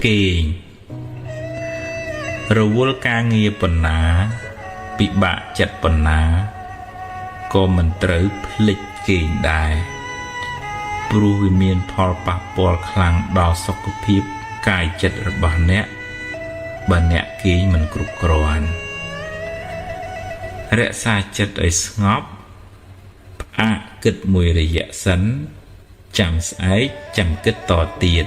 គេងរវល់ការងារប៉ុណ្ណាពិបាកចិត្តប៉ុណ្ណាក៏មិនត្រូវភ្លេចគេងដែរព្រោះវាមានផលប៉ះពាល់ខ្លាំងដល់សុខភាពកាយចិត្តរបស់អ្នកបើអ្នកគេងមិនគ្រប់គ្រាន់រក្សាចិត្តឲ្យស្ងប់ផ្អាកគិតមួយរយៈសិនចាំស្អែកចាំគិតតទៀត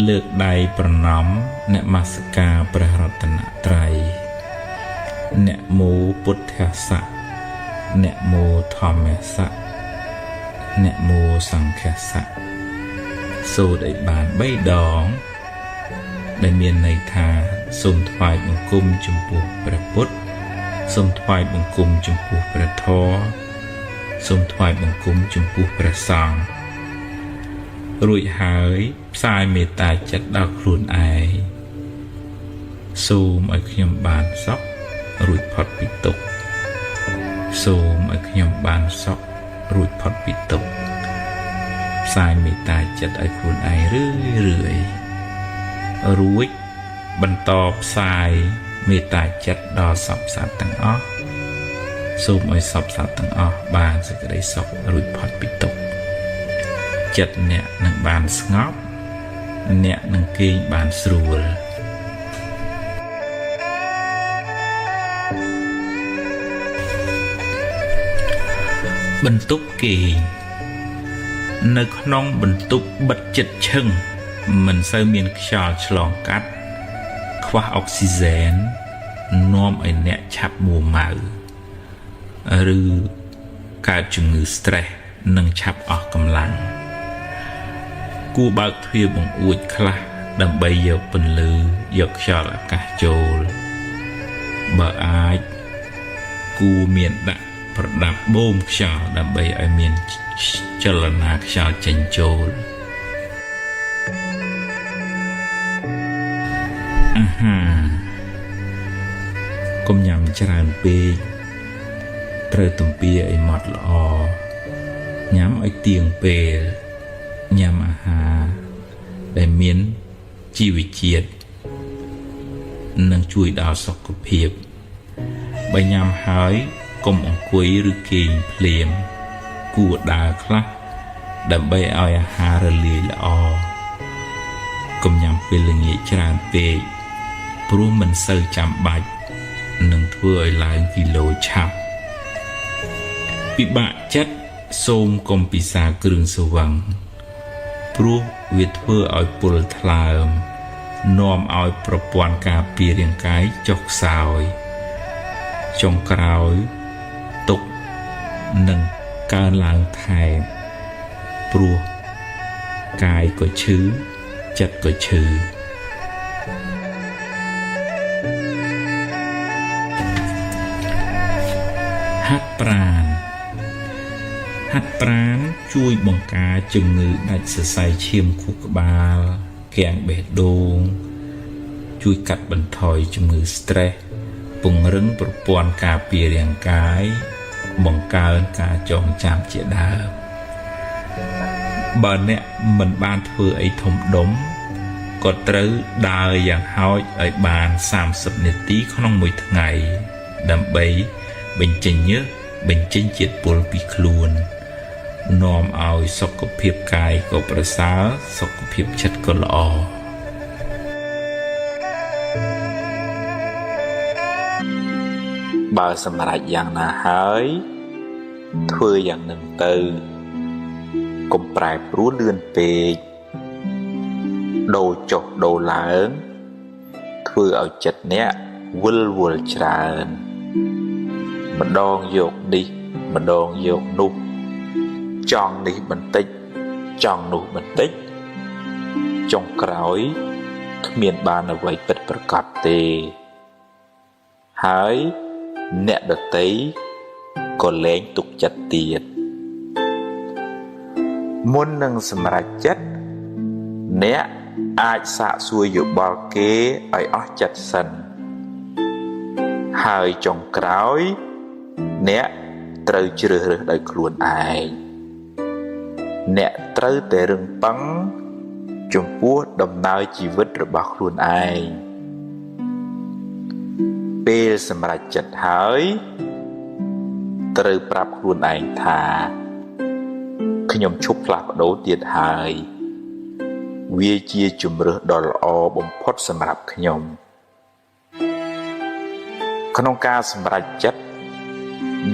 លើកដៃប្រណម្យនមស្ការព្រះរតនត្រ័យនមោពុទ្ធស្សៈនមោធម្មស្សៈនមោសង្ឃស្សៈសូត្រឲ្យបាន3ដងដែលមានន័យថាសូមថ្វាយបង្គំចំពោះព្រះពុទ្ធសូមថ្វាយបង្គំចំពោះព្រះធម៌សូមថ្វាយបង្គំចំពោះព្រះសង្ឃរួចហើយផ្សាយមេត្តាចិត្តដល់ខ្លួនឯងសូមឲ្យខ្ញុំបានសុខរួចផុតពីទុក្ខសូមឲ្យខ្ញុំបានសុខរួចផុតពីទុក្ខផ្សាយមេត្តាចិត្តឲ្យខ្លួនឯងរឿយរួចបន្តផ្សាយមេត្តាចិត្តដល់សព្វសត្វទាំងអស់សូមឲ្យសព្វសត្វទាំងអស់បានសេចក្តីសុខរួចផុតពីទុក្ខចិត្តអ្នកនឹងបានស្ងប់អ្នកនឹងគេងបានស្រួលបន្ទប់គេងនៅក្នុងបន្ទប់បិទជិតឈឹងមិនសូវមានខ្យល់ឆ្លងកាត់ខ្វះអុកស៊ីហ្សែននាំឲ្យអ្នកឆាប់មួម៉ៅឬកើតជំងឺ stress និងឆាប់អស់កម្លាំងគួរបើកទ្វារបង្អួចខ្លះដើម្បីយកពន្លឺយកខ្យល់អាកាសចូលបើអាចគួរមានដាក់ប្រដាប់បូមខ្យល់ដើម្បីឲ្យមានចលនាខ្យល់ចេញចូលអាហារកុំញ៉ាំច្រើនពេកត្រូវទំពាឲ្យម៉ត់ល្អញ៉ាំឲ្យទៀងពេលញ៉ាំអាហារដែលមានជីវជាតិនឹងជួយដល់សុខភាពបើញ៉ាំហើយកុំអង្គុយឬគេងភ្លាមគួរដើរខ្លះដើម្បីឲ្យអាហាររលាយល្អកុំញ៉ាំពេលល្ងាចច្រើនពេកព្រោះមិនសូវចាំបាច់នឹងធ្វើឲ្យឡើងគីឡូឆាប់ពិបាកចិត្តសូមកុំពិសាគ្រឿងស្រវឹងព្រោះវាធ្វើឲ្យពុលថ្លើមនាំឲ្យប្រព័ន្ធការពាររាងកាយចុះខ្សោយចុងក្រោយទុក្ខនឹងកើនឡើងថែមព្រោះកាយក៏ឈឺចិត្តក៏ឈឺហាត់ប្រាណជួយបង្ការជំងឺដាច់សរសៃឈាមខួរក្បាលគាំងបេះដូងជួយកាត់បន្ថយជំងឺ stress ពង្រឹងប្រព័ន្ធការពាររាងកាយបង្កើនការចងចាំជាដើមបើអ្នកមិនបានធ្វើអីធំដុំក៏ត្រូវដើរយ៉ាងហោចឲ្យបាន30នាទីក្នុងមួយថ្ងៃដើម្បីបញ្ចេញញើសបញ្ចេញជាតិពុលពីខ្លួននាំឲ្យសុខភាពកាយក៏ប្រសើរសុខភាពចិត្តក៏ល្អបើសម្រេចយ៉ាងណាហើយធ្វើយ៉ាងនឹងទៅកុំប្រែប្រួលលឿនពេកដូរចុះដូរឡើងធ្វើឲ្យចិត្តអ្នកវិលវល់ច្រើនម្ដងយកនេះម្ដងយកនោះចង់នេះបន្តិចចង់នោះបន្តិចចុងក្រោយគ្មានបានអ្វីពិតប្រាកដទេហើយអ្នកដទៃក៏លែងទុកចិត្តទៀតមុននឹងសម្រេចចិត្តអ្នកអាចសាកសួរយោបល់គេឲ្យអស់ចិត្តសិនហើយចុងក្រោយអ្នកត្រូវជ្រើសរើសដោយខ្លួនឯងអ្នកត្រូវតែរឹងប៉ឹង ចំពោះដំណើរជីវិតរបស់ខ្លួនឯងពេលសម្រេចចិត្តហើយត្រូវប្រាប់ខ្លួនឯងថាខ្ញុំឈប់ផ្លាស់ប្ដូរទៀតហើយវាជាជម្រើសដ៏ល្អបំផុតសម្រាប់ខ្ញុំក្នុងការសម្រេចចិត្ត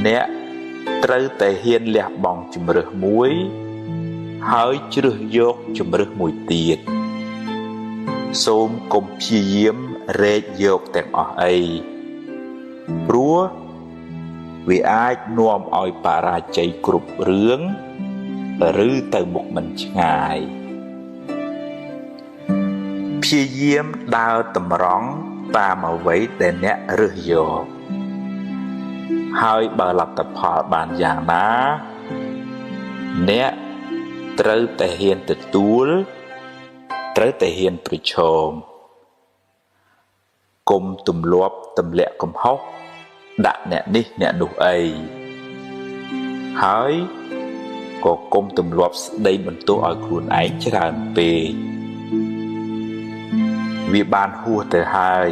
អ្នកត្រូវតែហ៊ានលះបង់ជម្រើសមួយហើយជ្រើសយកជម្រើសមួយទៀតសូមកុំព្យាយាមរែកយកទាំងអស់អីព្រោះវាអាចនាំឲ្យបរាជ័យគ្រប់រឿងឬទៅមុខមិនឆ្ងាយព្យាយាមដើរតម្រង់តាមអ្វីដែលអ្នករើសយកហើយបើលទ្ធផលបានយ៉ាងណាអ្នកត្រូវតែហ៊ានទទួលត្រូវតែហ៊ានប្រឈមគុំទម្លាប់ទម្លាក់កំហុសដាក់អ្នកនេះអ្នកនោះអីហើយក៏គុំទម្លាប់ស្ដីបន្ទោសឲ្យខ្លួនឯងច្រើនពេកវាបានហួសទៅហើយ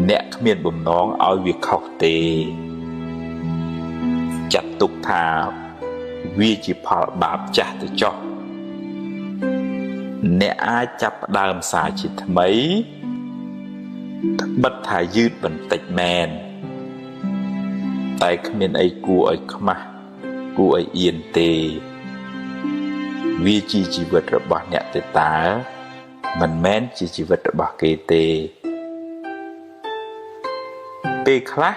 អ្នកគ្មានបំណងឲ្យវាខុសទេចាត់ទុកថាវាជាផលបាបចាស់ទៅចុះអ្នកអាចចាប់ផ្ដើមសារជាថ្មីត្បិតថាយឺតបន្តិចមែនតែគ្មានអីគួរឲ្យខ្មាស់គួរឲ្យអៀនទេវាជាជីវិតរបស់អ្នកទៅតើមិនមែនជាជីវិតរបស់គេទេពេលខ្លះ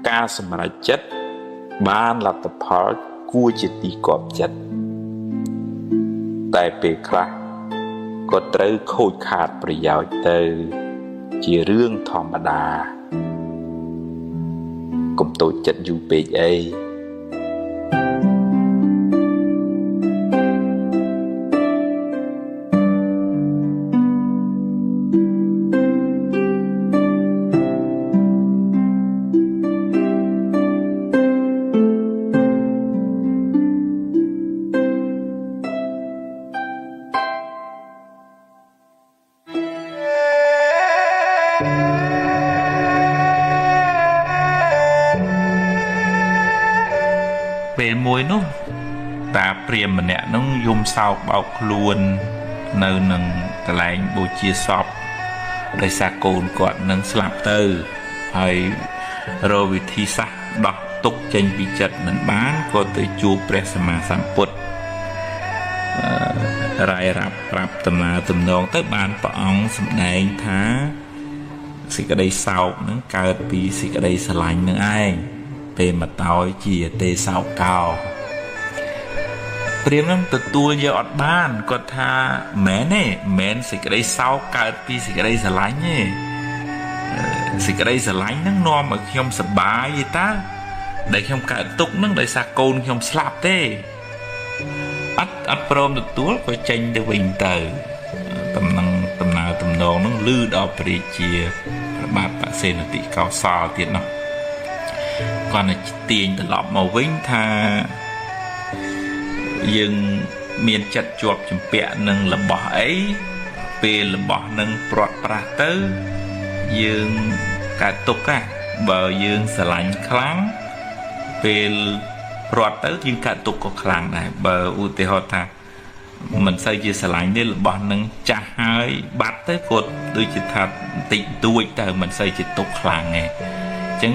ការសម្រេចចិត្តបានលទ្ធផលគួរជាទីគាប់ចិត្តតែពេលខ្លះក៏ត្រូវខូចខាតប្រយោជន៍ទៅជារឿងធម្មតាកុំតូចចិត្តយូរពេកអីពេលមួយនោះតាព្រាហ្មណ៍ម្នាក់នោះយំសោកបោកខ្លួននៅនឹងកន្លែងបូជាសពដោយសារកូនគាត់នឹងស្លាប់ទៅហើយរកវិធីសាស្ត្រដោះទុក្ខចេញពីចិត្តមិនបានក៏ទៅជួបព្រះសម្មាសម្ពុទ្ធរាយរាប់ប្រាប់ដំណើរទំនងទៅបានព្រះអង្គសម្ដែងថាសេចក្តីសោកនឹងកើតពីសេចក្តីស្រឡាញ់នឹងឯងពេលមកតោយជាទេសោកោព្រាហ្មណ៍នឹងទទួលយកអត់បានគាត់ថាមែនទេមែនសេចក្តីសោកកើតពីសេចក្តីស្រឡាញ់ទេសេចក្តីស្រឡាញ់នឹងនាំឲ្យខ្ញុំសប្បាយទេតាដែលខ្ញុំកើតទុក្ខនឹងដោយសារកូនខ្ញុំស្លាប់ទេអត់ព្រមទទួលក៏ចេញទៅវិញទៅដំណើរទំនងនឹងលឺដល់ព្រះរាជាព្រះបាទបសេនតិកោសលទៀតនោះគាត់ទាញត្រឡប់មកវិញថាយើងមានចិត្តជាប់ជំពាក់នឹងរបស់អីពេលរបស់នឹងព្រាត់ប្រាសទៅយើងកើតទុក្ខបើយើងស្រឡាញ់ខ្លាំងពេលព្រាត់ទៅយើងកើតទុក្ខក៏ខ្លាំងដែរបើឧទាហរណ៍ថាមិនសូវជាស្រឡាញ់ទេរបស់នឹងចាស់ហើយបាត់ទៅគាត់ដូចជាថាបន្តិចតួចទៅមិនសូវជាទុក្ខខ្លាំងទេអញ្ចឹង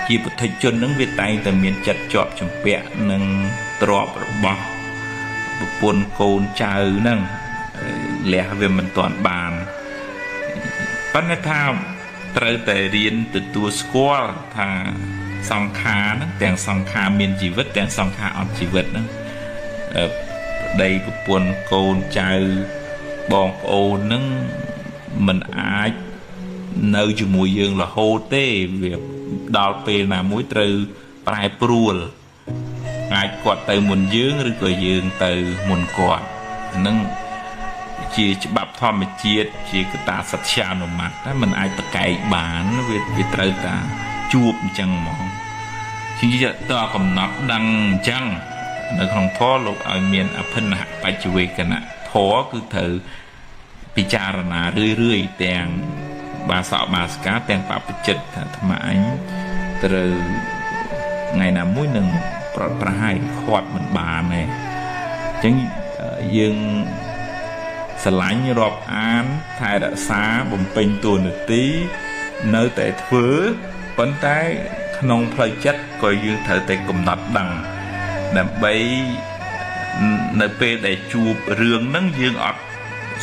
ជាពុទ្ធជននឹងវាតែងតែមានចិត្តជាប់ជំពាក់នឹងទ្រព្យរបស់ប្រពន្ធកូនចៅហ្នឹងលះវាមិនទាន់បានប៉ុន្តែថាត្រូវតែរៀនទទួលស្គាល់ថាសង្ខារហ្នឹងទាំងសង្ខារមានជីវិតទាំងសង្ខារអត់ជីវិតហ្នឹងប្តីប្រពន្ធកូនចៅបងប្អូនហ្នឹងមិនអាចនៅជាមួយយើងរហូតទេវាដល់ពេលណាមួយត្រូវប្រែប្រួលអាចគាត់ទៅមុនយើងឬក៏យើងទៅមុនគាត់ហ្នឹងជាច្បាប់ធម្មជាតិជាកតាសត្យានុម័តតែมันអាចប្រកែកបានវាត្រូវតែជួបអញ្ចឹងហ្មងជាតើកំណត់ដឹងអញ្ចឹង នៅក្នុងធម៌លោកឲ្យមានអភិនហបច្ចវេកណៈធម៌គឺត្រូវពិចារណារឿយទាំងបាសកបាសកាទាំងបព្វជិតថាអាត្មាអញត្រូវថ្ងៃណាមួយនឹងប្រហែលខាត់មិនបានទេអញ្ចឹងយើងស្រឡាញ់រាប់អានថែរក្សាបំពេញតួនាទីនៅតែធ្វើប៉ុន្តែក្នុងផ្លូវចិត្តក៏យើងត្រូវតែកំណត់ដឹងដើម្បីនៅពេលដែលជួបរឿងហ្នឹងយើងអត់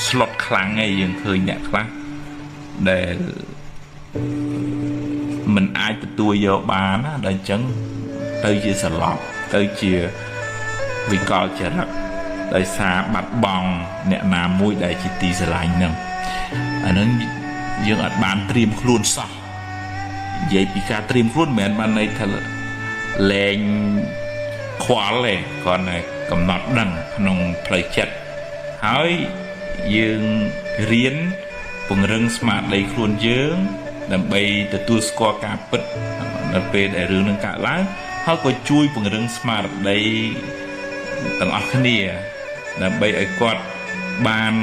ស្លុតខ្លាំងទេយើងឃើញអ្នកខ្លះដែលមិនអាចទទួលយកបានណាដល់អញ្ចឹងទៅជាសន្លប់ទៅជាវិកលចរិតដោយសារបាត់បង់អ្នកណាមួយដែលជាទីស្រឡាញ់ហ្នឹងអានឹងយើងអត់បានត្រៀមខ្លួនសោះនិយាយពីការត្រៀមខ្លួនមិនមែនបានន័យថាលែងខ្វល់ទេគ្រាន់តែកំណត់ដឹងក្នុងផ្លូវចិត្តហើយយើងរៀនពង្រឹងស្មារតីខ្លួនយើងដើម្បីទទួលស្គាល់ការពិតនៅពេលដែលរឿងនឹងកើតឡើងហើយក៏ជួយពង្រឹងស្មារតីទាំងអស់គ្នាដើម្បីឲ្យគាត់បាន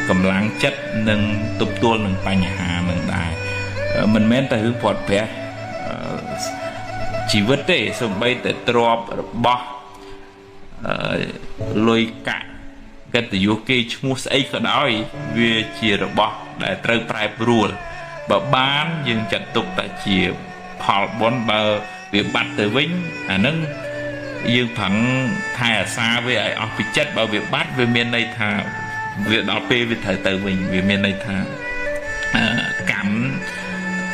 កម្លាំងចិត្តនិងទប់ទល់នឹងបញ្ហានឹងដែរមិនមែនតែរឿងព្រាត់ប្រាសជីវិតទេសូម្បីតែទ្រព្យរបស់លុយកាក់កិត្តិយសគេឈ្មោះស្អីក៏ដោយវាជារបស់ដែលត្រូវប្រែប្រួលបើបានយើងចាត់ទុកតែជាផលបុណ្យបើវាបាត់ទៅវិញអានឹងយើងប្រឹងថែអាសាវាឲ្យអស់ពីចិត្តបើវាបាត់វាមានន័យថាវាដល់ពេលវាត្រូវទៅវិញវាមានន័យថាកម្ម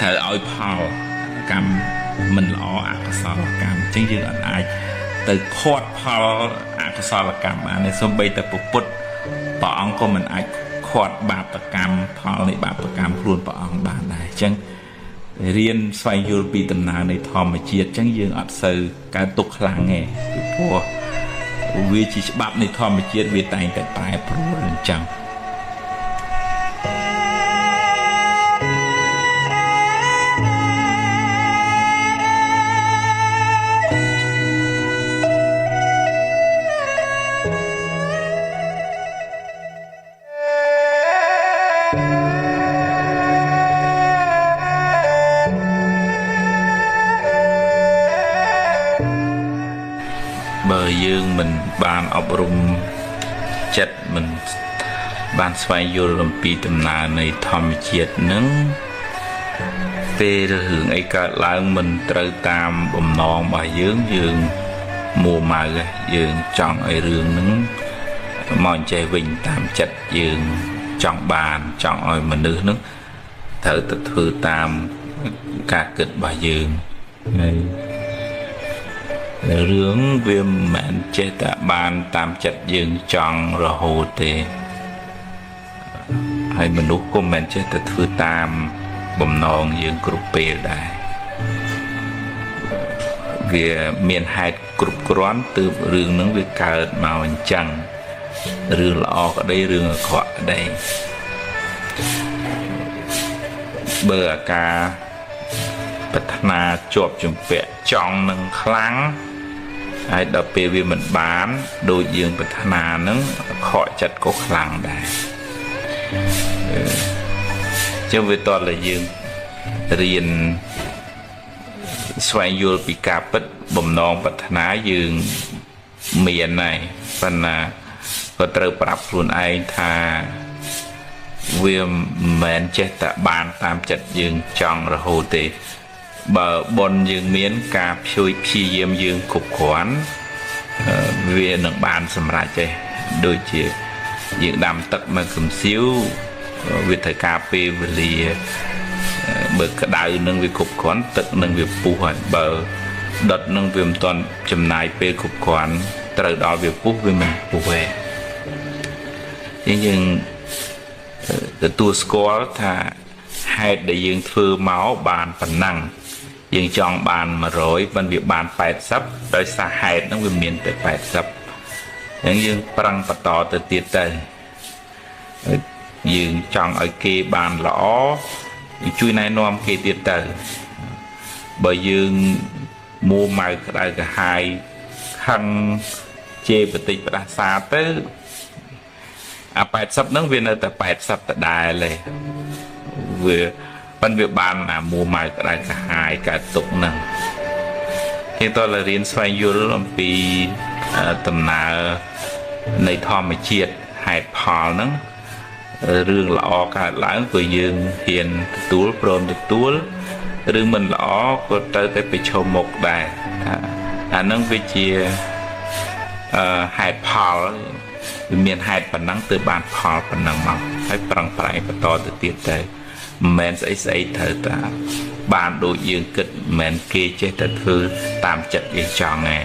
ត្រូវឲ្យផលកម្មមិនល្អអកុសលកម្មអញ្ចឹងយើងអាចទៅខាត់ផលអកុសលកម្មបានទេសូម្បីតែពុទ្ធព្រះអង្គក៏មិនអាចខាត់បាបកម្មផលនៃបាបកម្មខ្លួនព្រះអង្គបានដែរអញ្ចឹងរៀនស្វែងយល់ពីដំណើរនៃធម្មជាតិអញ្ចឹងយើងអត់សូវកើតទុកខ្លាំងទេពីព្រោះវាជាច្បាប់នៃធម្មជាតិវាតែងតែប្រែប្រួលអញ្ចឹងបើយើងមិនបានអប់រំចិត្តមិនបានស្វែងយល់អំពីដំណើរនៃធម្មជាតិនឹងពេលរឿងអីកើតឡើងមិនត្រូវតាមបំណងរបស់យើងមួម៉ៅយើងចង់ឲ្យរឿងហ្នឹងមកចេះវិញតាមចិត្តយើងចង់បានចង់ឲ្យមនុស្សហ្នឹងត្រូវទៅធ្វើតាមការគិតរបស់យើងហើយរឿងវាមិនមែនចេះតែបានតាមចិត្តយើងចង់រហូតទេហើយមនុស្សក៏មិនមែនចេះតែធ្វើតាមបំណងយើងគ្រប់ពេលដែរវាមានហេតុគ្រប់គ្រាន់ទើបរឿងហ្នឹងវាកើតមកអញ្ចឹងរឿងល្អក្តីរឿងអាក្រក់ក្តីបើអាការប្រាថ្នាជាប់ជំពាក់ចង់នឹងខ្លាំងហើយដល់ពេលវាមិនបានដូចយើងប្រាថ្នានឹងខកចិត្តក៏ខ្លាំងដែរចឹងវាតតែយើងរៀនស្វែងយល់ពីការពិតបំណងប្រាថ្នាយើងមានហើយប៉ុន្តែក៏ត្រូវប្រាប់ខ្លួនឯងថាវាមិនមែនចេះតែបានតាមចិត្តយើងចង់រហូតទេបើបុណ្យយើងមានការព្យាយាមយើងគ្រប់គ្រាន់វានឹងបានសម្រេចទេដូចជាយើងដាំទឹកនៅកំសៀវវាត្រូវការពេលវេលាបើក្តៅនឹងវាគ្រប់គ្រាន់ទឹកនឹងវាពុះហើយបើដុតនឹងវាមិនទាន់ចំណាយពេលគ្រប់គ្រាន់ត្រូវដល់វាពុះវាមិនពុះទេយើងទទួលស្គាល់ថាហេតុដែលយើងធ្វើមកបានប៉ុណ្ណឹងយើងចង់បាន100ប៉ុន្តែវាបាន80ដោយសារហេតុហ្នឹងវាមានតែ80អញ្ចឹងយើងប្រឹងបន្តទៅទៀតទៅយើងចង់ឲ្យគេបានល្អជួយណែនាំគេទៀតទៅបើយើងមួម៉ៅក្តៅក្រហាយខ ខឹងជេរបតិចផ្ដាសាទៅអា80ហ្នឹងវានៅតែ80ដដែលទេវាប៉ុន្តែវាបានអាមួម៉ៅក្តៅកាហាយកើតទុកហ្នឹងគេតើរៀនស្វែងយល់អំពីដំណើរនៃធម្មជាតិហេតុផលហ្នឹងរឿងល្អកើតឡើងក៏យើងហ៊ានទទួលព្រមទទួលឬមិនល្អក៏ទៅតែប្រឈមមុខដែរថាអាហ្នឹងវាជាហេតុផលវាមានហេតុប៉ុណ្ណឹងទើបបានផលប៉ុណ្ណឹងមកហើយប្រឹងប្រែងបន្តទៅទៀតទៅមិនមែនស្អីស្អីត្រូវតាបានដូចយើងគិតមិនមែនគេចេះតែធ្វើតាមចិត្តគេចង់ទេ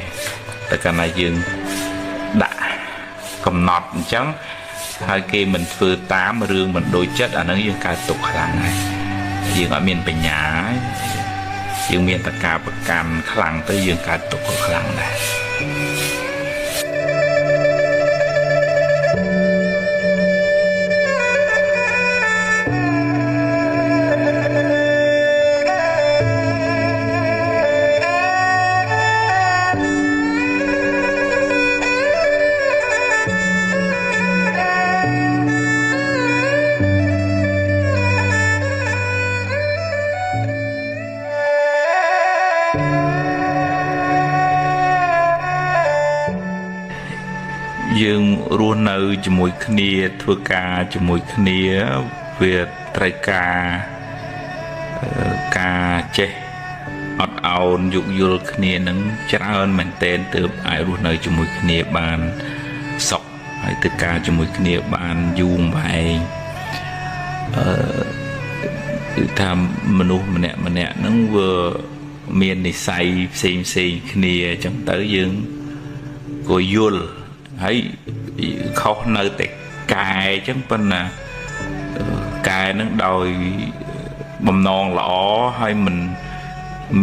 តែកាលណាយើងដាក់កំណត់អញ្ចឹងហើយគេមិនធ្វើតាមរឿងមិនដូចចិត្តអាហ្នឹងយើងកើតទុកខ្លាំងហើយយើងអត់មានបញ្ញាយើងមានតកាប្រកាន់ខ្លាំងទៅយើងកើតទុកខ្លាំងដែរយើងរស់នៅជាមួយគ្នាធ្វើការជាមួយគ្នាវាត្រូវការចេះអត់ឱនយោគយល់គ្នានឹងច្រើនមែនទែនទើបអាចរស់នៅជាមួយគ្នាបានសុខហើយធ្វើការជាមួយគ្នាបានយូរវែងគឺថាមនុស្សម្នាក់ហ្នឹងវាមាននិស្ស័យផ្សេងគ្នាអញ្ចឹងទៅយើងក៏យល់ហើយខុសនៅតែកែអញ្ចឹងប៉ុន្តែកែនឹងដោយបំណងល្អហើយមិន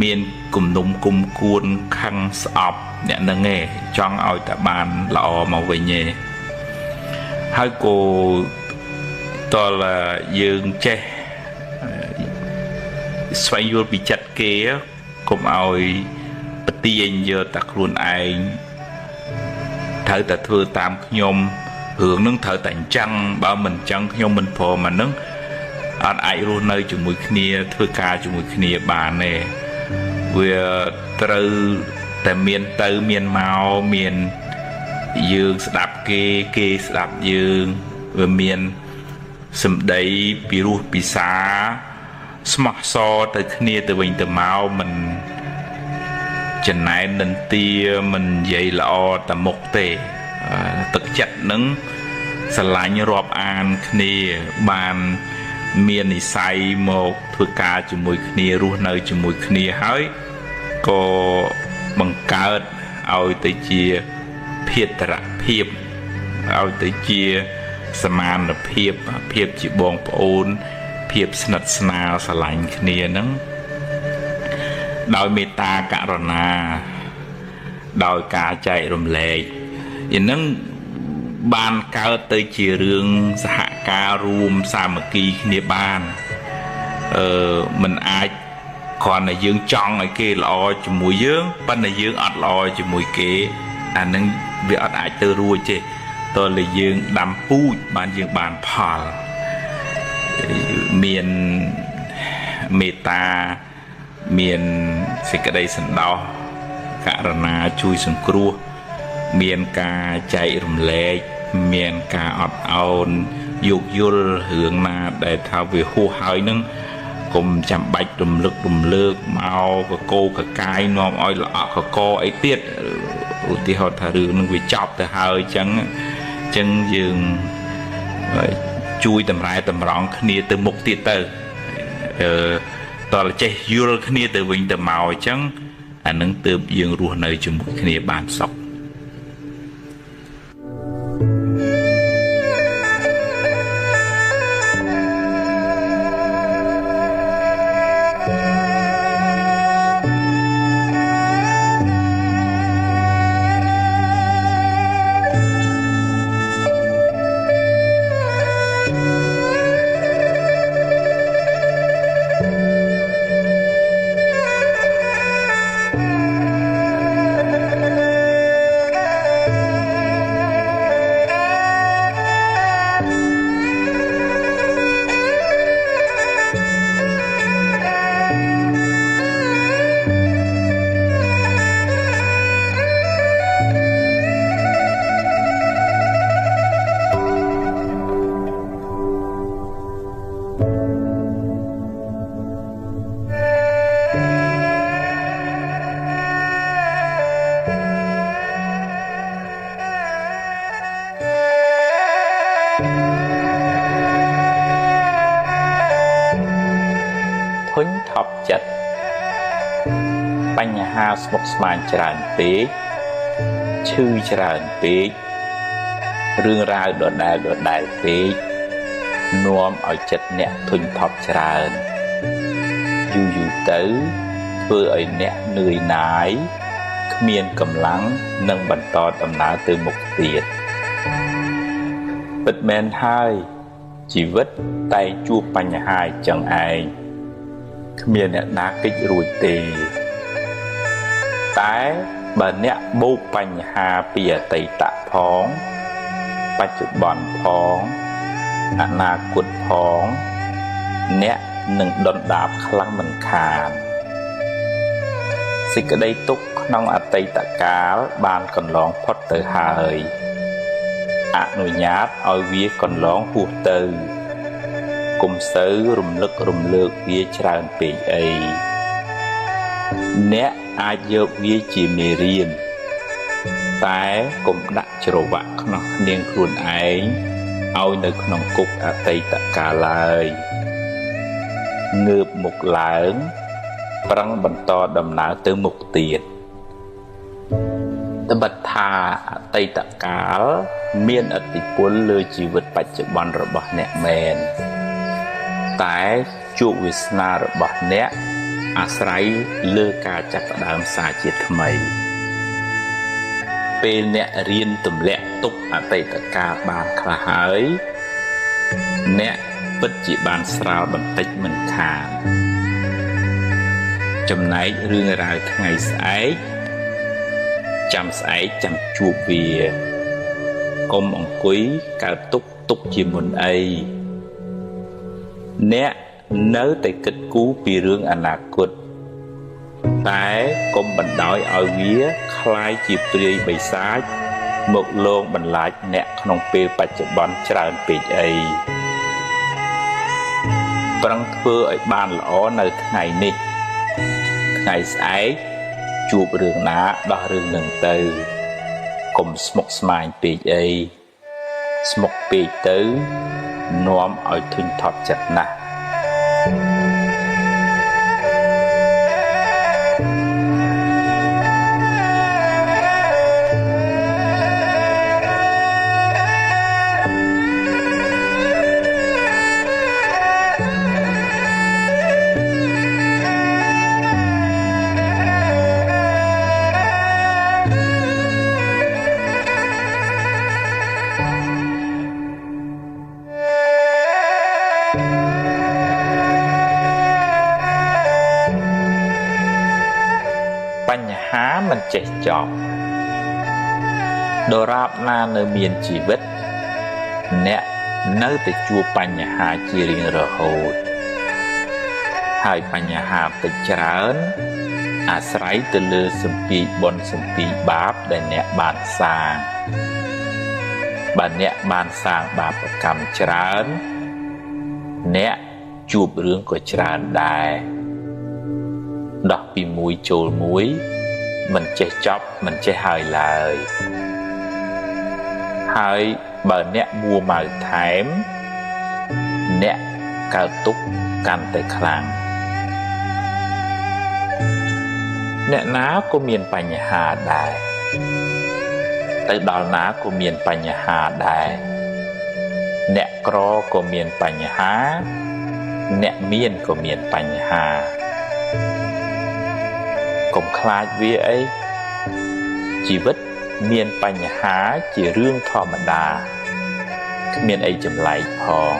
មានគំនុំគុំគួនខឹងស្អប់អ្នកនឹងឯងចង់ឲ្យតែបានល្អមកវិញឯងហើយក៏តលយើងចេះស្វែងយល់ពីចិត្តគេកុំឲ្យបទាញយកតែខ្លួនឯងត្រូវតែធ្វើតាមខ្ញុំរឿងនឹងត្រូវតែអញ្ចឹងបើមិនអញ្ចឹងខ្ញុំមិនព្រមអានឹងអត់អាចរស់នៅជាមួយគ្នាធ្វើការជាមួយគ្នាបានទេវាត្រូវតែមានទៅមានមកមានយើងស្ដាប់គេស្ដាប់យើងវាមានសម្ដីពីរោះពិសាស្មោះសរទៅគ្នាទៅវិញទៅមកមិនចំណែននន្ទាមិននិយាយល្អតែមុខទេទឹកចិត្តនឹងស្រឡាញ់រាប់អានគ្នាបានមាននិស្ស័យមកធ្វើការជាមួយគ្នារស់នៅជាមួយគ្នាហើយក៏បង្កើតឲ្យទៅជាភេទរភាពឲ្យទៅជាសមានភាពជាបងប្អូនភាពស្និទ្ធស្នាលស្រឡាញ់គ្នាហ្នឹងដោយមេត្តាករុណាដោយការចែករំលែកយ៉ាងហ្នឹងបានកើតទៅជារឿងសហការរួមសាមគ្គីគ្នាបានមិនអាចគ្រាន់តែយើងចង់ឲ្យគេល្អជាមួយយើងប៉ុន្តែយើងអត់ល្អជាមួយគេអាហ្នឹងវាអត់អាចទៅរួចទេតើលើយើងដាំពូជបានយើងបានផលមានមេត្តាមានសេចក្តីសន្តោសករុណាជួយសង្គ្រោះមានការចែករំលែកមានការអត់ឱនយោគយល់រឿងណាដែលថាវាហួសហើយនឹងកុំចាំបាច់រំលឹករំលើកមកកកោកកាយនាំឲ្យល្អកកអីទៀតឧទាហរណ៍ថារឿងនឹងវាចប់ទៅហើយអញ្ចឹងយើងជួយតម្រែតម្រង់គ្នាទៅមុខទៀតទៅតើចេះយល់គ្នាទៅវិញទៅមកអញ្ចឹងអានឹងទើបយើងរស់នៅជាមួយគ្នាបានសុខ ប់ចិត្តបញ្ហាស្មុគស្មាញច្រើនពេកឈឺច្រើនពេករឿងរ៉ាវដដែលពេកនាំឲ្យចិត្តអ្នកធុញថប់ច្រើនយូរទៅធ្វើឲ្យអ្នកនឿយណាយគ្មានកម្លាំងនឹងបន្តដំណើរទៅមុខទៀតពិតមែនហើយជីវិតតែជួបបញ្ហាចឹងឯងគ្មានអ្នកណាគេចរួចទេតែបើអ្នកបូកបញ្ហាពីអតីតផងបច្ចុប្បន្នផងអនាគតផងអ្នកនឹងដុនដាបខ្លាំងមិនខានសេចក្តីទុក្ខក្នុងអតីតកាលបានកន្លងផុតទៅហើយអនុញ្ញាតឲ្យវាកន្លងហួសទៅកុំសូវរំលឹករំលើកវាច្រើនពេកអីអ្នកអាចយកវាជាមេរៀនតែកុំដាក់ច្រវាក់ក្នុងនាងខ្លួនឯងឲ្យនៅក្នុងគុកអតីតកាលឡើយងើបមុខឡើងប្រឹងបន្តដំណើរទៅមុខទៀតត្បិតថាអតីតកាលមានឥទ្ធិពលលើជីវិតបច្ចុប្បន្នរបស់អ្នកមែនតែជោគវាសនារបស់អ្នកអាស្រ័យលើការចាប់ផ្ដើមសារជាថ្មីពេលអ្នករៀនទម្លាក់ទុកអតីតកាលបានខ្លះហើយអ្នកពិតជាបានស្រាលបន្តិចមិនខានចំណែករឿងរ៉ាវថ្ងៃស្អែកចាំស្អែកចាំជួបវាកុំអង្គុយកើតទុកជាមុនអីអ្នកនៅតែគិតគូរពីរឿងអនាគតតែកុំបណ្ដោយឲ្យវាคล้ายជាព្រាយបិសាចមកលងបន្លាចអ្នកក្នុងពេលបច្ចុប្បន្នច្រើនពេកអីប្រឹងធ្វើឲ្យបានល្អនៅថ្ងៃនេះថ្ងៃស្អែកជួបរឿងណាដោះរឿងនឹងទៅកុំស្មុគស្មាញពេកអីស្មុគពេកទៅនាំឲ្យធុញថប់ចិត្តណាស់បញ្ហាមិនចេះចប់ដរាបណានៅមានជីវិតអ្នកនៅតែជួបបញ្ហាជារៀងរហូតហើយបញ្ហាពេចច្រើនអាស្រ័យទៅលើសម្ពាធបុណ្យសម្ពាធបាបដែលអ្នកបានសាងបើអ្នកបានសាងបាបកម្មច្រើនអ្នកជួបរឿងក៏ច្រើនដែរដោះពីមួយចូលមួយមិនចេះចប់មិនចេះហើយឡើយហើយបើអ្នកមួម៉ៅថែមអ្នកកើតទុក្ខកាន់តែខ្លាំងអ្នកណាក៏មានបញ្ហាដែរទៅដល់ណាក៏មានបញ្ហាដែរអ្នកក្រក៏មានបញ្ហាអ្នកមានក៏មានបញ្ហាកុំខ្លាចវាអីជីវិតមានបញ្ហាជារឿងធម្មតាគ្មានអីចម្លែកផង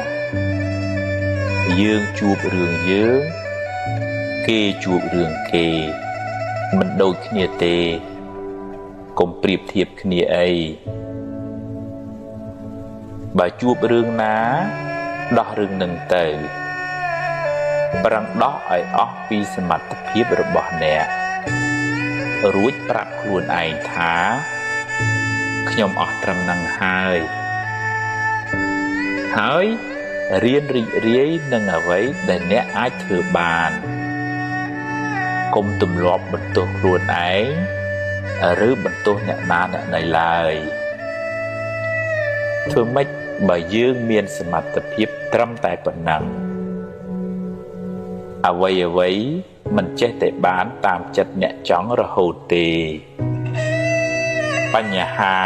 យើងជួបរឿងយើងគេជួបរឿងគេមិនដូចគ្នាទេកុំប្រៀបធៀបគ្នាអីបើជួបរឿងណាដោះរឿងនឹងទៅប្រឹងដោះឲ្យអស់ពីសមត្ថភាពរបស់អ្នករួចប្រាប់ខ្លួនឯងថាខ្ញុំអស់ត្រឹមនឹងហើយរៀនរីករាយនឹងអ្វីដែលអ្នកអាចធ្វើបានកុំទម្លាប់បន្ទោសខ្លួនឯងឬបន្ទោសអ្នកណាអ្នកណីឡើយធ្វើម៉េចបើយើងមានសមត្ថភាពត្រឹមតែប៉ុណ្ណឹង អ្វីមិនចេះតែបានតាមចិត្តអ្នកចង់រហូតទេបញ្ហា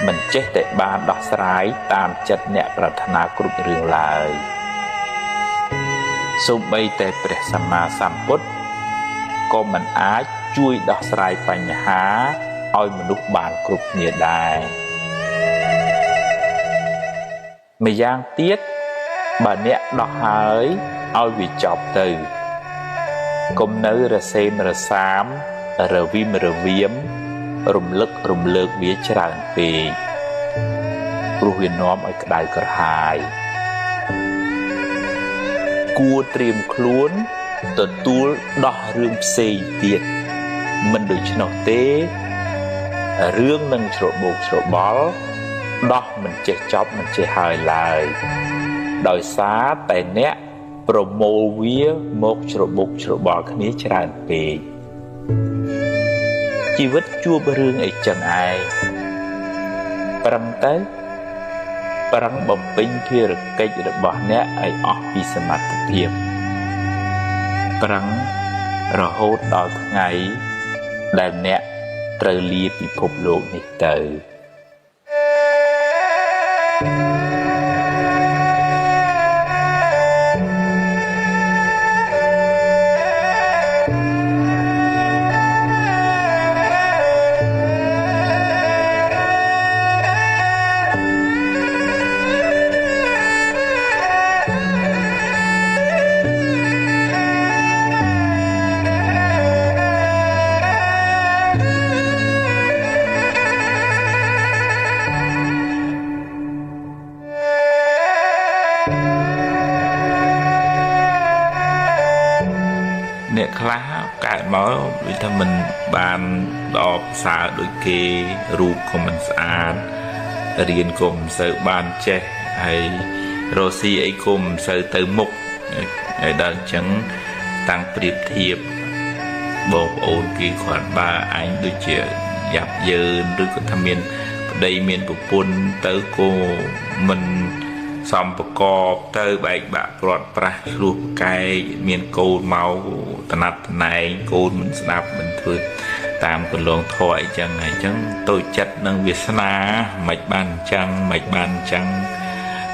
មិនចេះតែបានដោះស្រាយតាមចិត្តអ្នកប្រាថ្នាគ្រប់រឿងឡើយសូម្បីតែព្រះសម្មាសម្ពុទ្ធក៏មិនអាចជួយដោះស្រាយបញ្ហាឲ្យមនុស្សបានគ្រប់គ្នាដែរម្យ៉ាងទៀតបើអ្នកដោះហើយឲ្យវាចប់ទៅកុំនៅរសេមរសាមរវិមរវាមរំលឹករំលើកវាច្រើនពេកព្រោះវានាំឲ្យក្តៅក្រហាយគួរត្រៀមខ្លួនទទួលដោះរឿងផ្សេងទៀតមិនដូច្នោះទេរឿងនឹងច្របូកច្របល់ដោះមិនចេះចប់មិនចេះហើយឡើយដោយសារតែអ្នកប្រមូលវាមកច្របូកច្របល់គ្នាច្រើនពេកជីវិតជួបរឿងអីចឹងឯងប្រឹងទៅប្រឹងបំពេញភារកិច្ចរបស់អ្នកឲ្យអស់ពីសមត្ថភាពប្រឹងរហូតដល់ថ្ងៃដែលអ្នកត្រូវលាពិភពលោកនេះទៅអ្នកខ្លះកើតមកវាថាមិនបានល្អប្រសើរដូចគេរូបក៏មិនស្អាតរៀនក៏មិនសូវបានចេះហើយរស់ស៊ីអីក៏មិនសូវទៅមុខហើយដល់អញ្ចឹងតាំងប្រៀបធៀបបងប្អូនគេគាត់បើអញដូចជាយ៉ាប់យ៉ឺនឬក៏ថាមានប្តីមានប្រពន្ធទៅក៏មិនសំប្រកបទៅបែកបាក់ព្រាត់ប្រាស់ឆ្លោះកែកមានកូនមកតណាត់តណែងកូនមិនស្ដាប់មិនធ្វើតាមកន្លងធေါ်អីចឹងហើយចឹងតូចចិត្តនឹងវាសនាមិនបានអញ្ចឹងមិនបានអញ្ចឹង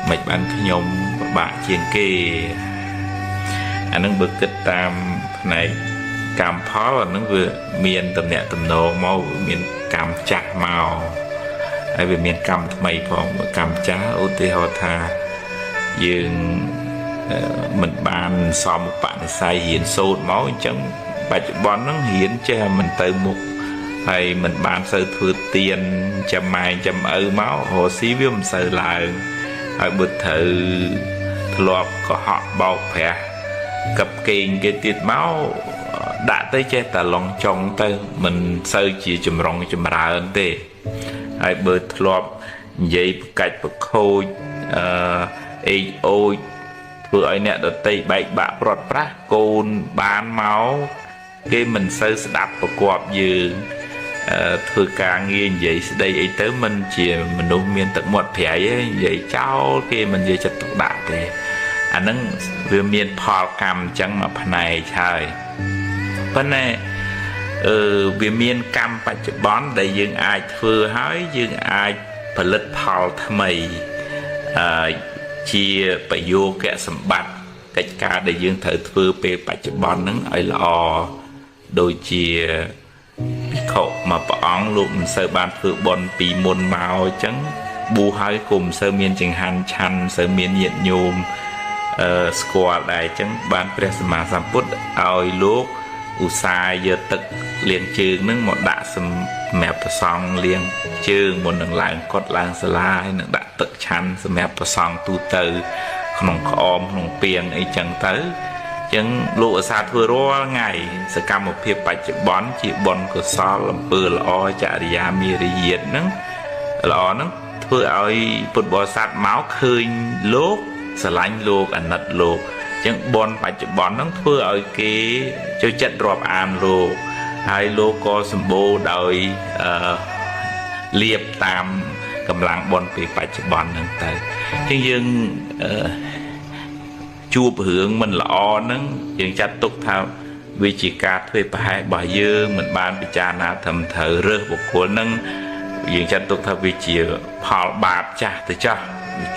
មិនបានខ្ញុំពិបាកជាងគេអានឹងបើគិតតាមផ្នែកកម្មផលអានឹងវាមានតំណែងតំណងមកមានកម្មចាស់មកហើយវាមានកម្មថ្មីផងកម្មចាស់ឧទាហរណ៍ថាយើងមិនបានសមបនិស្ស័យរៀនសូត្រមកអញ្ចឹងបច្ចុប្បន្នហ្នឹងរៀនចេះមិនទៅមុខហើយមិនបានសូវធ្វើទៀនចាំម៉ែចាំឪមករស់ស៊ីវាមិនសូវឡើងហើយបើត្រូវធ្លាប់កុហកបោកប្រាស់កັບកេងគេទៀតមកដាក់ទៅចេះតែឡងចុងទៅមិនសូវជាចម្រុងចម្រើនទេហើយបើធ្លាប់និយាយប្រកាច់ប្រខូចអេកអូចធ្វើឲ្យអ្នកដតីបែកបាក់ព្រាត់ប្រាស់កូនបានមកគេមិនសូវស្ដាប់ប្រកបយើងធ្វើការងារនិយាយស្ដីអីទៅមិនជាមនុស្សមានទឹកមាត់ប្រៃទេនិយាយចោលគេមិននិយាយចិត្តទុកដាក់ទេអាហ្នឹងវាមានផលកម្មអញ្ចឹងមកផ្នែកហើយប៉ុន្តែវាមានកម្មបច្ចុប្បន្នដែលយើងអាចធ្វើហើយយើងអាចផលិតផលថ្មីជាប្រយោគៈសម្បត្តិកិច្ចការដែលយើងត្រូវធ្វើពេលបច្ចុប្បន្នហ្នឹងឲ្យល្អដូចជាភិក្ខុមួយព្រះអង្គលោកមិនសូវបានធ្វើបុណ្យពីមុនមកអញ្ចឹងបួសហើយក៏មិនសូវមានចង្ហាន់ឆាន់មិនសូវមានញាតិញោមស្គាល់ដែរអញ្ចឹងបានព្រះសម្មាសម្ពុទ្ធឲ្យលោកឧស្សាហ៍យកទឹកលាងជើងនឹងមកដាក់សម្រាប់ប្រសង់លាងជើងមុននឹងឡើងកត់ឡើងសាលាហើយនឹងដាក់ទឹកឆាន់សម្រាប់ប្រសង់ទូទៅក្នុងក្អមក្នុងពាងអីចឹងទៅចឹងលោកឧស្សាហ៍ធ្វើរាល់ថ្ងៃសកម្មភាពបច្ចុប្បន្នជាបុណ្យកុសលអំពើល្អចរិយាមារយាទហ្នឹងល្អហ្នឹងធ្វើឲ្យពុទ្ធបរិស័ទមកឃើញលោកស្រឡាញ់លោកអាណិតលោកចឹងបុណ្យបច្ចុប្បន្នហ្នឹងធ្វើឲ្យគេចូលចិត្តរាប់អានលោកហើយលោកក៏សម្បូរដោយលៀបតាមកម្លាំងបុណ្យពីបច្ចុប្បន្នហ្នឹងទៅចឹងយើង chuột hưởng mình lọ nâng dường chặt tục thao vì chỉ cả thuê phải bỏ dơ mình ban bị cha na thầm thở rơ một cuốn nâng dường chặt tục thao vì chỉ phò bạp cha từ cho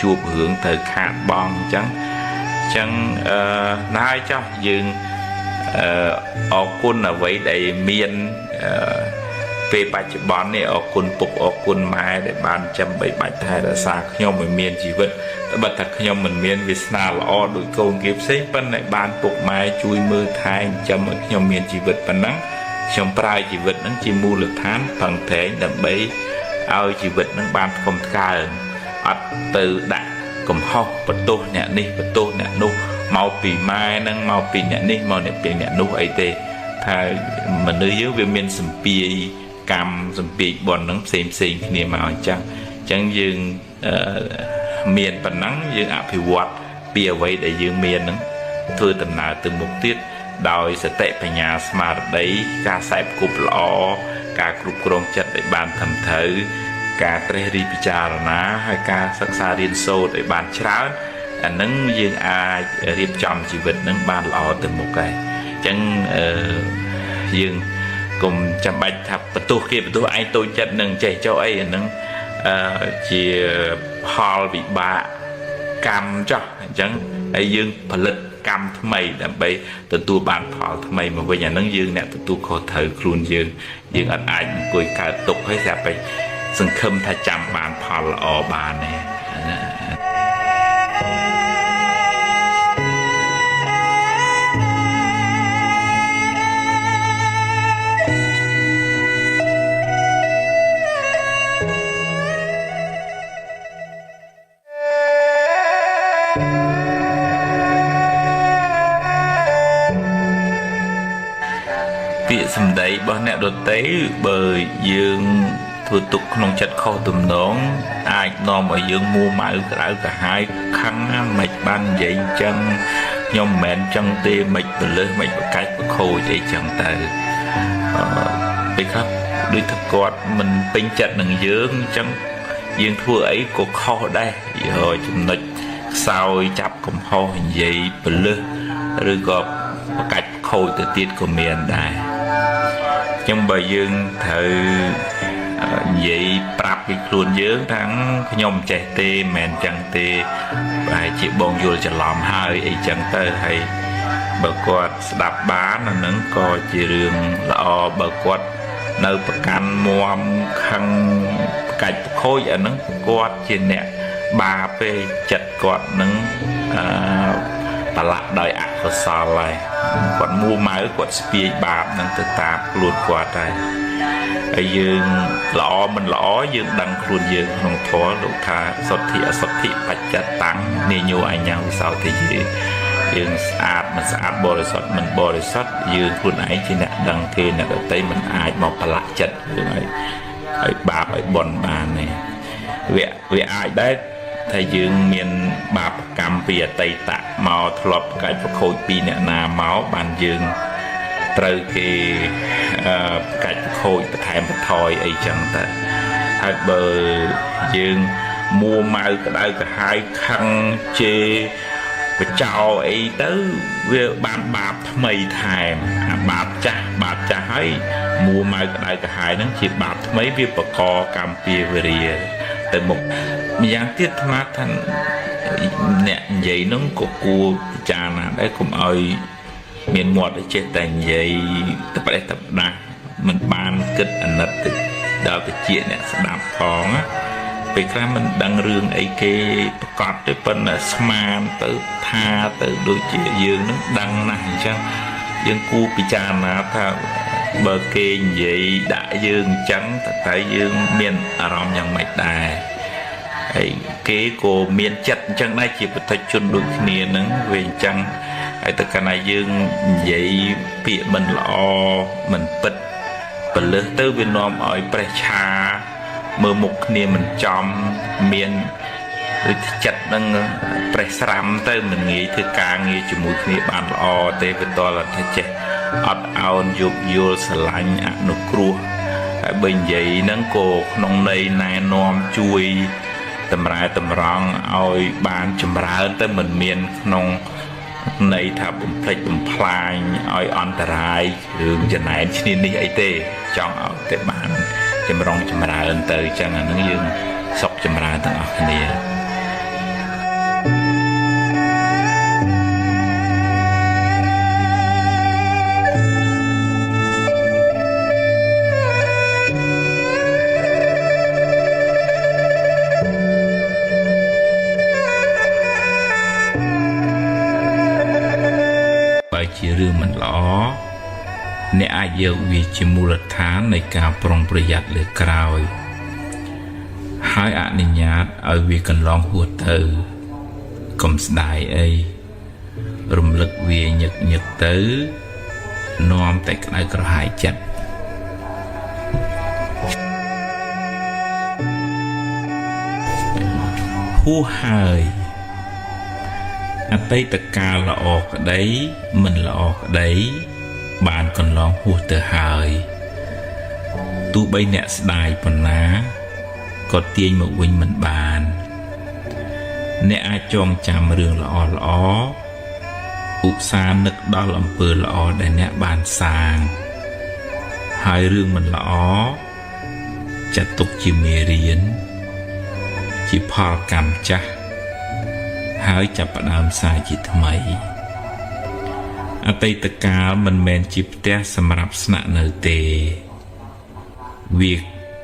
chuột hưởng thời khát bong chẳng nói cho dường ở quân là vậy để miền về bài chữ bón này ở quân phục ở quân mai để ban chăm bảy bạch thai là xa nhau mình miền chỉ vật bật thật nhau mình miền Việt Nam là o đội công kiếp xếp bên lại ban phục mai chui mưa thai chăm ở nhau miền chỉ vật bên nắng trong prai chỉ vật nắng chỉ mua lực thán bằng thế đậm bấy ao chỉ vật nắng ban không khai từ đại cầm hông bật tô nhẹ đi bật tô nhẹ nô màu pì mai nâng màu pì nhẹ đi màu nhẹ pì nhẹ nô ấy tê thay mình đưa dưới viên miền sầm pì cam sầm pì bòn nắng xem niềm màu chẳng dương miền phần nắng dương áp hiệu quạt bìa vậy để dương miền nắng thôi tầm nào từ một tiết đòi sẽ tệ phải nhà smart đấy ca sẹp cục lọ ca cục rong chật để bàn thầm thử ca tre đi picha ná hay ca sắc xa điên sâu để bàn cháo nắng dương ai riêng chọn chỉ vật nắng bàn lọ từ một cái chẳng dương cùng chăm bạch thập tu kia tu ai tôi chật nâng chạy cho ấy nâng chỉ hall bị bạ cam cho chẳng ấy dương phần lực cam thằng mày đã bay từ tu bàn phò thằng mày mà bây giờ nâng dương nè từ tu khó thở khuôn dương ăn ảnh cười cả tục hay sao vậy sừng khâm thay chăm bàn phò là ở bàn này việc xâm đấy bao nẹo đột tế bởi dương thừa tục nông chất kho tùm nón ai nòm ở dương mua mãi cả hai khăn mạch ban dậy chân nhom mẹn chân tê mạch từ lớn mạch và cách khô dậy chân tờ khắp đôi thật quạt mình tính chặt nâng dương chân dương thua ấy có kho đây rồi chúng nó sao chập cùng kho hình dậy bờ lơ rồi gọp cách khô từ tiết của miền đại trong bài dương thử vậy prap cái luôn dớ thắng nhom chạy tê mền chẳng tê bài chị bông vô cho làm hai ấy chẳng tơ hay bờ quạt đạp bá nó nắng coi chỉ riêng lọ bờ quạt nơi bờ can muam khăn cạch khôi ở nắng quạt trên nè ba p chặt quạt nắng bà lạc đời ác của sao lại còn mua máy quạt speed bạp nâng từ tạp luôn quạt này ở dương lõ mình lõ dương đăng luôn dương không thó lục tha xuất thị bạch chặt tăng nê nhô ai nhau sao thì gì dương sát bò sót mình bò sót dương luôn ấy chỉ nè đăng kia nè đầu tay mình ai mà bà lạc chặt ở bạp ở bòn bàn này vì ai đấy thầy dương miền bạp cầm bìa tây tạ màu thọp cái khối pi nè nà máu bàn dương từ cái cái khối thèm thòi ấy chẳng ta hai bờ dương mua mau cái đây cả hai khăn chê và chào ấy tới về bàn bạp mày thèm bạp cha hay mua mau cái đây cả hai nó chỉ bạp mấy việc bờ co cầm bìa về từ một miếng tiết mát thành nè vậy nó có cua trà nào đấy cũng ơi miền một ở trên thành vậy tập đa mình ban kết anh nát từ đào từ chuyện nè đạp thòng á vì cái mình đăng rương ấy cái cọt cái phần là smart tới tha tới đôi chuyện dương nó đăng này chăng dương cua trà nào thà bờ kê vậy đại dương trắng tại dương miền arom nhang mạch đài ấy kế cô miền chặt chẳng nay chỉ có thay chun đôi kia nắng về chẳng ấy tất cả này dương vậy bị mình lo mình bật lơ tới Việt Nam ở Precha mơ một kia mình chom miền chặt đang Presram tới mình nghĩ thứ ca nghĩ chỉ mũi kia bàn lo tới về to là thế chứ ọt ao dục vô sành nó cua bên vậy nắng cô nông này này nom chui tầm rong oi ban chùm ra tới mình miền nông នៃថាបំផ្លិចបំផ្លាញឲ្យអន្តរាយរឿងចំណែនឈ្នានេះអីទេចង់ឲ្យតែបានចម្រុងចម្រើនទៅចឹងអានឹងយើងសុខចម្រើនទាំងអស់គ្នាជារឿងមិនល្អអ្នកអាចយកវាជាមូលដ្ឋាននៃការប្រុងប្រយ័ត្នលើក្រោយហើយអនុញ្ញាតឲ្យវាកន្លងហួសទៅកុំស្ដាយអីរំលឹកវាញឹកញឹកទៅនាំតែក្តៅក្រហាយចិត្តហួសហើយអតីតកាលល្អក្តីមិនល្អក្តីបានកន្លងហួសទៅហើយទោះបីអ្នកស្ដាយប៉ុណ្ណាក៏ទាញមកវិញមិនបានអ្នកអាចចងចាំរឿងល្អល្អឧស្សាហ៍នឹកដល់អំពើល្អដែលអ្នកបានសាងហើយរឿងមិនល្អចាត់ទុកជាមេរៀនជាផលកម្មចាស់ហើយចាប់ផ្ដើមសារជាថ្មីអតីតកាលមិនមែនជាផ្ទះសម្រាប់ស្នាក់នៅទេវា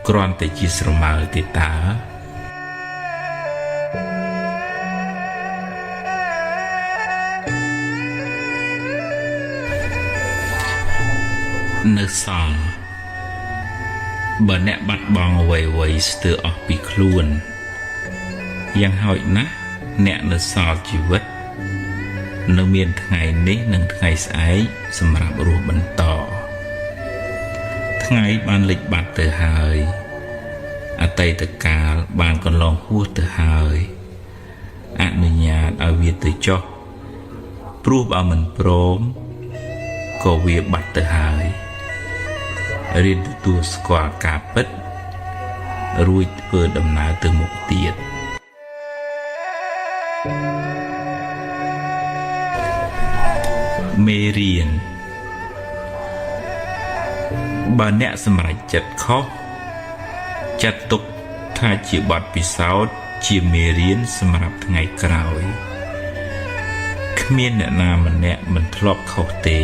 គ្រាន់តែជាស្រមើលទេតើនៅសល់បើអ្នកបាត់បង់អ្វីៗស្ទើរអស់ពីខ្លួនយ៉ាងហោចណាស់អ្នកនៅសល់ជីវិតនៅមានថ្ងៃនេះនិងថ្ងៃស្អែកសម្រាប់រស់បន្តថ្ងៃបានលិចបាត់ទៅហើយអតីតកាលបានកន្លងហួសទៅហើយអនុញ្ញាតឲ្យវាទៅចុះព្រោះបើមិនព្រមក៏វាបាត់ទៅហើយរៀនទទួលស្គាល់ការពិតរួចធ្វើដំណើរទៅមុខទៀតមេរៀនបើអ្នកសម្រេចចិត្តខុសចាត់ទុកថាជាបទពិសោធន៍ជាមេរៀនសម្រាប់ថ្ងៃក្រោយគ្មានអ្នកណាម្នាក់មិនធ្លាប់ខុសទេ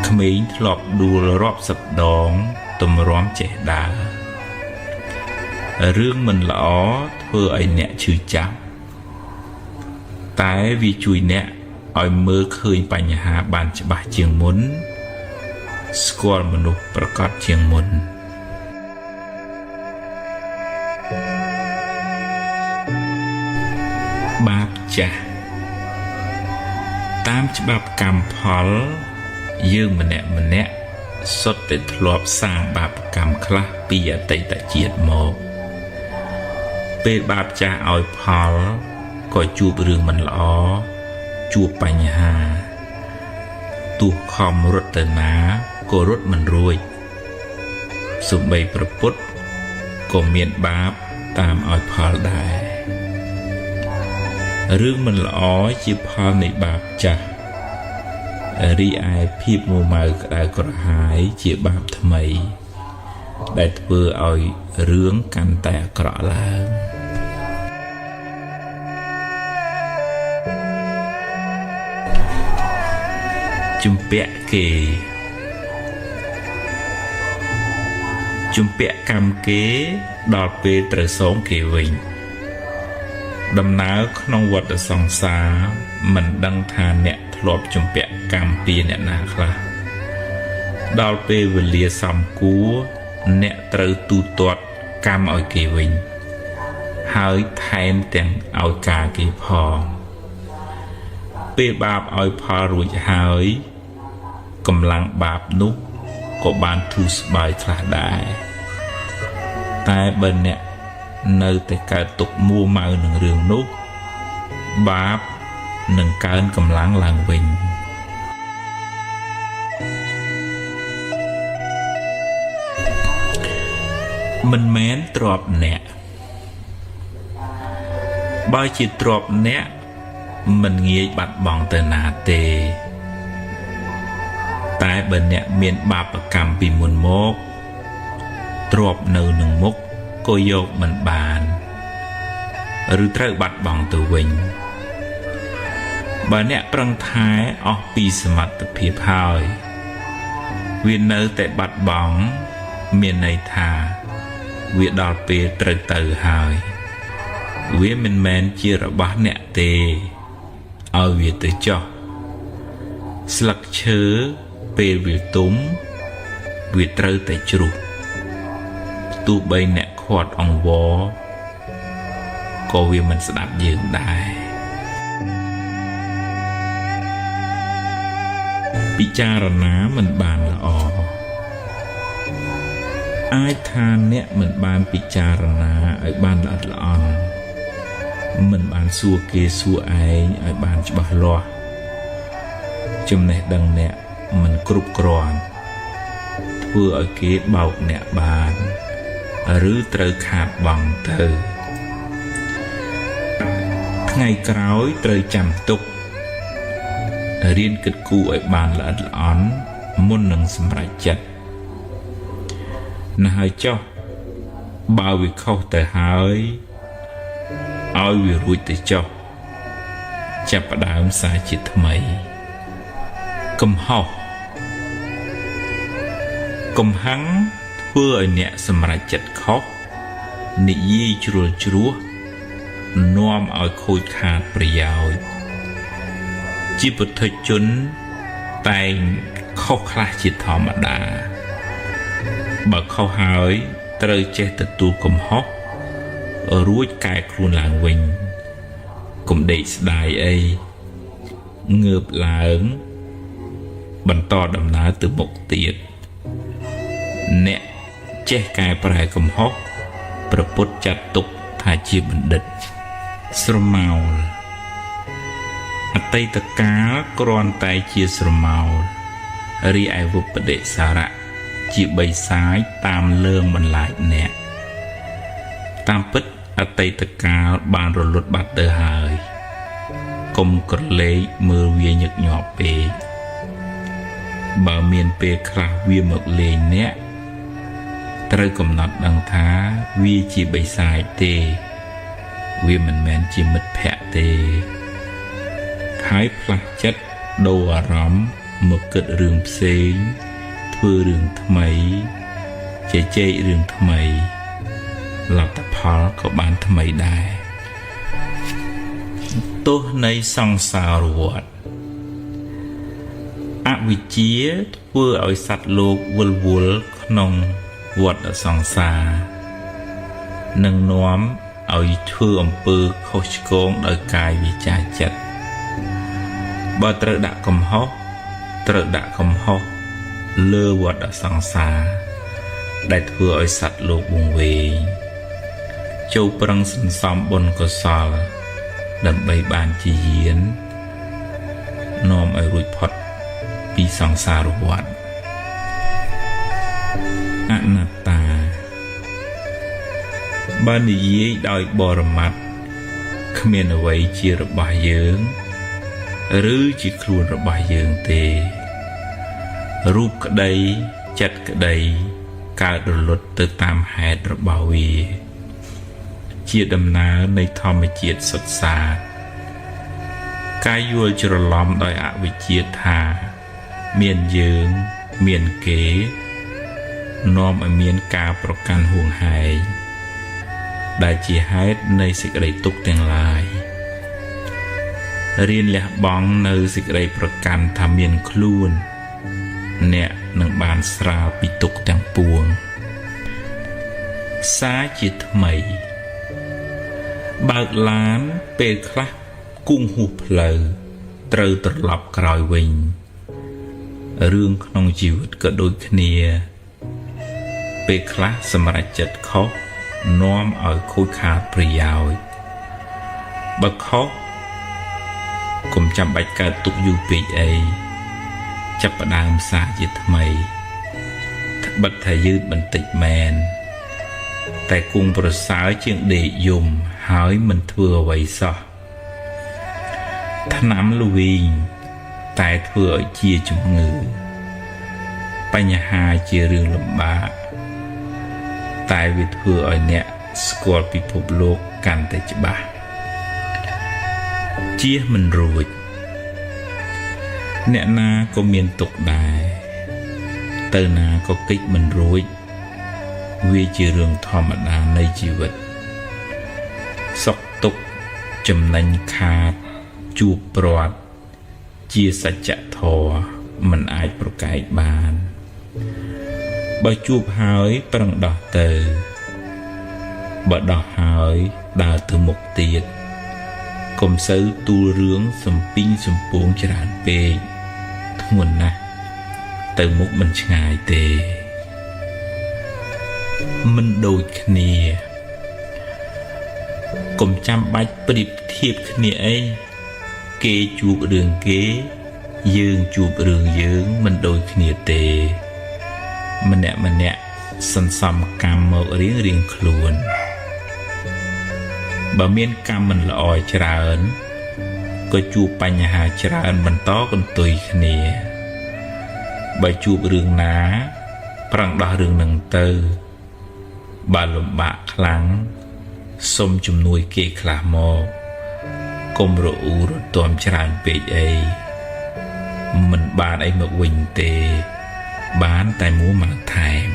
ក្មេងធ្លាប់ដួលរាប់សិបដងទម្រាំចេះដើររឿងមិនល្អធ្វើឲ្យអ្នកឈឺចាប់តែវាជួយអ្នកឲ្យមើលឃើញបញ្ហាបានច្បាស់ជាងមុនស្គាល់មនុស្សប្រកបជាងមុនបាបចាស់តាមច្បាប់កម្មផលយើងម្នាក់សុទ្ធតែធ្លាប់សាងបាបកម្មខ្លះពីអតីតជាតិមកពេលបាបចាស់ឲ្យផលក៏ជួបរឿងមិនល្អជួបបញ្ហាទោះខំរត់ទៅណាក៏រត់មិនរួចសូម្បីប្រពុតក៏មានបាបតាមឲ្យផលដែររឿងមិនល្អជាផលនៃបាបចាស់រីឯភាពមួម៉ៅក្តៅក្រហាយជាបាបថ្មីដែលធ្វើឲ្យរឿងកាន់តែអាក្រក់ឡើងជំពាក់គេជំពាក់កម្មគេដល់ពេលត្រូវសងគេវិញដំណើរក្នុងវដ្តសង្សារមិនដឹងថាអ្នកធ្លាប់ជំពាក់កម្មពីអ្នកណាខ្លះដល់ពេលវេលាសមគួរអ្នកត្រូវទូទាត់កម្មឲ្យគេវិញហើយថែមទាំងឲ្យការគេផងពេលបាបឲ្យផលរួចហើយកម្លាំងបាបនោះក៏បានធូរស្បើយខ្លះដែរតែបើអ្នកនៅតែកើតទុកមួម៉ៅនឹងរឿងនោះបាបនឹងកើនកម្លាំងឡើងវិញមិនមែនទ្រព្យអ្នកបើជាទ្រព្យអ្នក មិនងាយបាត់បង់ទៅណាទេតែបើអ្នកមានបាបកម្មពីមុនមកទ្របនៅនឹងមុខក៏យកមិនបានឬត្រូវបាត់បង់ទៅវិញបើអ្នកប្រឹងថែអស់ពីសមត្ថភាពហើយវានៅតែបាត់បង់មានន័យថាវាដល់ពេលត្រូវទៅហើយវាមិនមែនជារបស់អ្នកទេឲ្យវាទៅចុះស្លឹកឈើពេលវាទុំវាត្រូវតែជ្រុះទោះបីអ្នកខាត់អង្វរក៏វាមិនស្ដាប់យើងដែរពិចារណាមិនបានល្អអាចថាអ្នកមិនបានពិចារណាឲ្យបានល្អិតល្អន់មិនបានសួរគេសួរឯងឲ្យបានច្បាស់លាស់ចំណេះដឹងអ្នកមិនគ្រប់គ្រាន់ធ្វើឲ្យគេបោកអ្នកបានឬត្រូវខាតបង់ទៅថ្ងៃក្រោយត្រូវចាំទុករៀនគិតគូរឲ្យបានល្អិតល្អន់មុននឹងសម្រេចចិត្តណាស់ហើយចុះបើវាខុសទៅហើយឲ្យវារួចទៅចុះចាប់ផ្ដើមសារជាតិថ្មីកំហុសកំហឹងធ្វើឲ្យអ្នកសម្រេចចិត្តខុសនិយាយជ្រុលជ្រោះនាំឲ្យខូចខាតប្រយោជន៍ជាពុទ្ធជនតែងខុសខ្លះជាធម្មតាបើខុសហើយត្រូវចេះទទួលកំហុសរួចកែខ្លួនឡើងវិញកុំដេកស្ដាយអីងើបឡើងបន្តដំណើរទៅមុខទៀតអ្នកចេះកែប្រែកំហុសព្រះពុទ្ធចាត់ទុកថាជាបណ្ឌិតស្រមោលអតីតកាលគ្រាន់តែជាស្រមោលរីឯវិបដិសារៈជាបីសាយតាមលើងបន្លាចអ្នកតាមពិតអតីតកាលបានរលត់បាត់ទៅហើយកុំក្រឡេកមើលវាញឹកញាប់ពេកបើមានពេលខ្លះវាមកលេងអ្នកត្រូវកំណត់ដឹងថាវាជាបិសាចទេវាមិនមែនជាមិត្តភក្តិទេហើយផ្លាស់ចិត្តដូរអារម្មណ៍មកគិតរឿងផ្សេងធ្វើរឿងថ្មីជជែករឿងថ្មីលទ្ធផលក៏បានថ្មីដែរទោសនៃសង្សារវដ្តអវិជ្ជាធ្វើឲ្យសត្វលោកវិលវល់ក្នុងវដ្តសង្សារនឹងនាំឲ្យធ្វើអំពើខុសឆ្គងដោយកាយវាចាចិត្តបើត្រូវដាក់កំហុសត្រូវដាក់កំហុសលើវដ្តសង្សារដែលធ្វើឲ្យសត្វលោកវង្វេងចូលប្រឹងសន្សំបុណ្យកុសលដើម្បីបានជាយាននាំឲ្យរួចផុតពីសង្សារវដ្តអនត្តាបើនិយាយដោយបរមត្ថគ្មានអ្វីជារបស់យើងឬជាខ្លួនរបស់យើងទេរូបក្តីចិត្តក្តីកើតរលត់ទៅតាមហេតុរបស់វាជាដំណើរនៃធម្មជាតិសុទ្ធសាធការយល់ច្រឡំដោយអវិជ្ជាថាមានយើងមានគេនាំឲ្យមានការប្រកាន់ហួងហែងដែលជាហេតុនៃសេចក្តីទុក្ខទាំងឡាយរៀនលះបង់នៅសេចក្តីប្រកាន់ថាមានខ្លួនអ្នកនឹងបានស្រាលពីទុក្ខទាំងពួងសារជាថ្មីបើកឡានពេលខ្លះគង់ហួសផ្លូវត្រូវត្រឡប់ក្រោយវិញរឿងក្នុងជីវិតក៏ដូចគ្នាពេលខ្លះសម្រេចចិត្តខុសនាំឲ្យខូចខាតប្រយោជន៍បើខុសកុំចាំបាច់កើតទុកយូរពេកអីចាប់ផ្ដើមសារជាថ្មីត្បិតថាយឺតបន្តិចមែនតែគង់ប្រសើរជាងដេកយំហើយមិនធ្វើអ្វីសោះ ថ្នាំល្វីងតែធ្វើឲ្យជាជំងឺបញ្ហាជារឿងលំបាកតែវាធ្វើឲ្យអ្នកស្គាល់ពិភពលោកកាន់តែច្បាស់ជៀសមិនរួចអ្នកណាក៏មានទុក្ខដែរទៅណាក៏គេចមិនរួចវាជារឿងធម្មតានៃជីវិតសុខទុក្ខចំណេញខាតជួបព្រាត់ជាសច្ចធម៌មិនអាចប្រកែកបានបើជួបហើយប្រឹងដោះទៅបើដោះហើយដើរទៅមុខទៀតកុំសូវទូលរឿងសំពីងសំពងច្រើនពេកធ្ងន់ណាស់ទៅមុខមិនឆ្ងាយទេមិនដូចគ្នាកុំចាំបាច់ប្រៀបធៀបគ្នាអីគេជួបរឿងគេយើងជួបរឿងយើងមិនដូចគ្នាទេម្នាក់សន្សំកម្មមករៀងខ្លួនបើមានកម្មមិនល្អច្រើនក៏ជួបបញ្ហាច្រើនបន្តកន្ទុយគ្នាបើជួបរឿងណាប្រឹងដោះរឿងនឹងទៅបើលំបាកខ្លាំងសុំជំនួយគេខ្លះមកកុំរអ៊ូរទាំច្រើនពេកអីមិនបានអីមកវិញទេបានតែមួម៉ាថែម